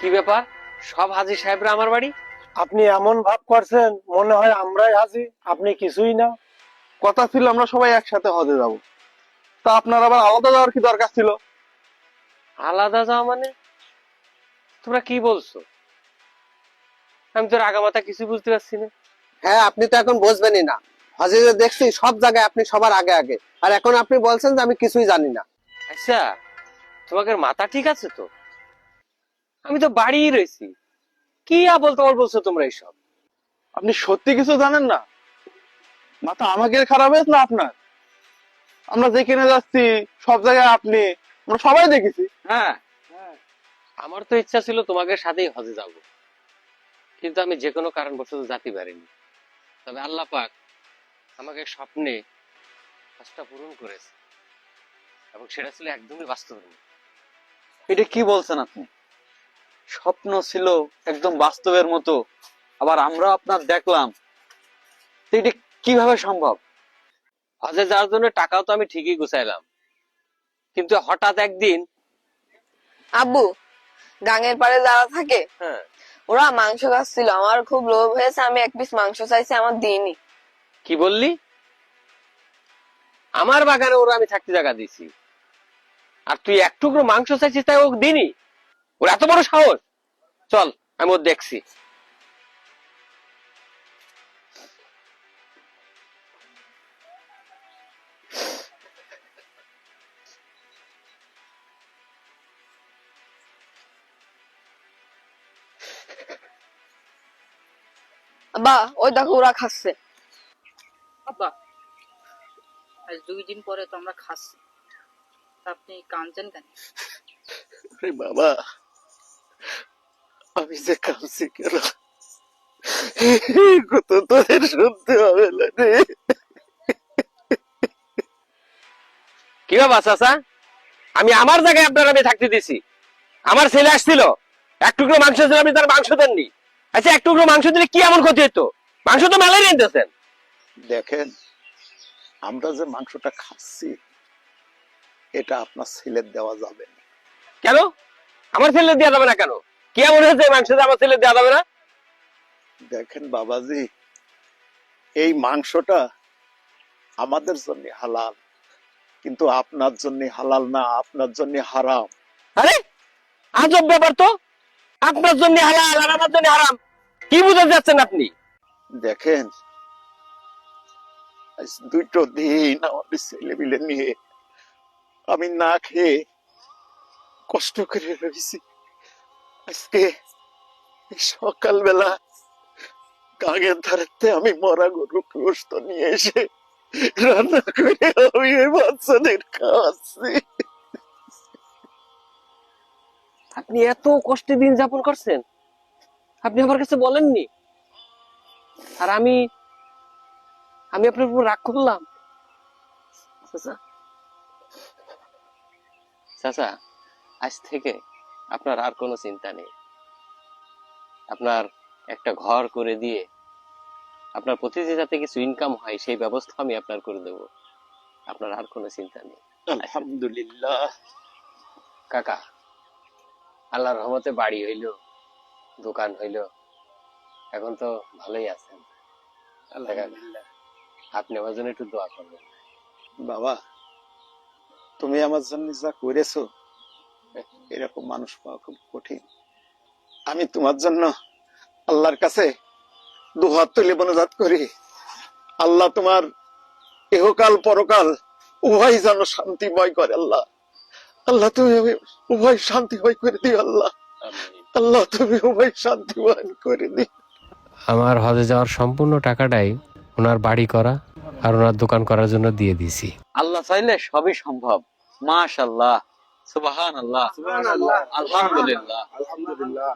কি ব্যাপার, সব হাজী সাহেবরা আমার বাড়ি? আপনি এমন ভাব করছেন মনে হয় আমরাই হাজি, আপনি কিছুই না। কথা ছিল আমরা সবাই একসাথে হজে যাব, তা আপনার আবার আলাদা যাওয়ার কি দরকার ছিল? আলাদা যাওয়া মানে? তোমরা কি বলছো? আমি তোর আগামাথা কিছু বুঝতে পারছি না। হ্যাঁ, আপনি তো এখন বুঝবেনই না। হজে দেখছি সব জায়গায় আপনি সবার আগে আগে, আর এখন আপনি বলছেন যে আমি কিছুই জানি না। আচ্ছা, তোমাদের মাথা ঠিক আছে তো? আমি তো বাড়িই রয়েছি, কি আবল তাবল বলছো তোমরা এইসব? আপনি সত্যি কিছু জানেন না? মাথা আমাকে খারাপ হয়েছে না আপনার? আমরা যেখানে যাচ্ছি সব জায়গায় আপনি, আমরা সবাই দেখেছি। হ্যাঁ, আমার তো ইচ্ছা ছিল তোমাদের সাথেই হজে যাব, কিন্তু আমি যে কোনো কারণবশত যেতে পারিনি। তবে আল্লাহ পাক আমাকে স্বপ্নে কাজটা পূরণ করেছে, এবং সেটা ছিল একদমই বাস্তব। এটা কি বলছেন আপনি? স্বপ্ন ছিল একদম বাস্তবের মতো, আবার আমরা আপনার দেখলাম, তো এটা কিভাবে সম্ভব? হজে যাওয়ার জন্য টাকাও তো আমি ঠিকই গুছাইলাম, কিন্তু হঠাৎ একদিন আব্বু, গাঙের পাড়ে যারা থাকে হ্যাঁ, ওরা মাংস খাচ্ছিল, আমার খুব লোভ হয়েছে, আমি এক পিস মাংস চাইছি, আমার দিইনি। কি বললি? আমার বাগানে ওরা আমি থাকতে জায়গা দিছি, আর তুই এক টুকরো মাংস চাইছিস তাই ওকে দিনি? ওর এত বড় সাহস! চল, আমি ওর দেখছি। আব্বা, ওই দেখো ওরা খাচ্ছে। আব্বা, আজ 2 দিন পরে তো আমরা খাচ্ছি, তা আপনি কাঁদছেন কেন? আরে বাবা, আমি যে কাঁদছি কেন কত তোদের শুনতে হবে না রে। কি বাবা চাচা, আমি আমার জায়গায় আপনার আমি থাকতে দিছি। আমার ছেলে আসছিল, এক টুকরো মাংস ছিল, আপনি তার মাংস দেননি। আচ্ছা, এক টুকরো মাংস দিলে কি এমন ক্ষতি হতো? মাংস তো মেলাই নিতেছেন। দেখেন, আমরা যে মাংসটা খাচ্ছি এটা আপনার ছেলের দেওয়া যাবে না। কেন আমার ছেলে দেওয়া যাবে না? কেন, কি এমন হয়েছে মাংস আমার ছেলে দেওয়া যাবে না? দেখেন বাবাজি, এই মাংসটা আমাদের জন্য হালাল, কিন্তু আপনার জন্য হালাল না, আপনার জন্য হারাম। আরে আজব ব্যাপার তো, আপনার জন্য হালাল আর আমার জন্য হারাম, কি বুঝতে যাচ্ছেন আপনি? দেখেন, আজ 2টো দিন আমাদের ছেলে মিলে নিয়ে আমি না খেয়ে কষ্ট করে রয়েছি। আজকে সকালবেলা গাঙের ধারেতে আমি মরা গরু গোস্ত নিয়ে এসে রান্না করে আমি ওই বাচ্চাদের খাওয়াচ্ছি। আপনি এত কষ্টে দিন যাপন করছেন, আপনি আমার কাছে বলেননি? আর আমি আমি আপনার উপর রাগ করলাম? চাচা, চাচা, আজ থেকে আপনার আর কোনো চিন্তা নেই। আপনার একটা ঘর করে দিয়ে আপনার প্রতিদিন যাতে কিছু ইনকাম হয় সেই ব্যবস্থা আমি আপনার করে দেব। আপনার আর কোনো চিন্তা নেই। আলহামদুলিল্লাহ। কাকা, আল্লাহর রহমতে বাড়ি হইলো, দোকান হইলো, এখন তো ভালোই আছেন। আলহামদুলিল্লাহ। আপনি আমার জন্য একটু দোয়া করবেন। বাবা, তুমি আমার জন্য যা করেছো এরকম মানুষ পাওয়া খুব কঠিন। আমি তোমার জন্য আল্লাহর কাছে দুহাত তুলে মোনাজাত করি, আল্লাহ তোমার ইহকাল পরকাল উভয় যেন শান্তিময় করে। আল্লাহ, আল্লাহ তুমি উভয় শান্তিময় করে দিও। আল্লাহ, আল্লাহ তুমি উভয় শান্তিময় করে দিও। আমার হজে যাওয়ার সম্পূর্ণ টাকাটাই ওনার বাড়ি করা আর ওনার দোকান করার জন্য দিয়ে দিছি। আল্লাহ চাইলে সবই সম্ভব। মাশাআল্লাহ, সুবহানাল্লাহ, আলহামদুলিল্লাহ। আলহামদুলিল্লাহ।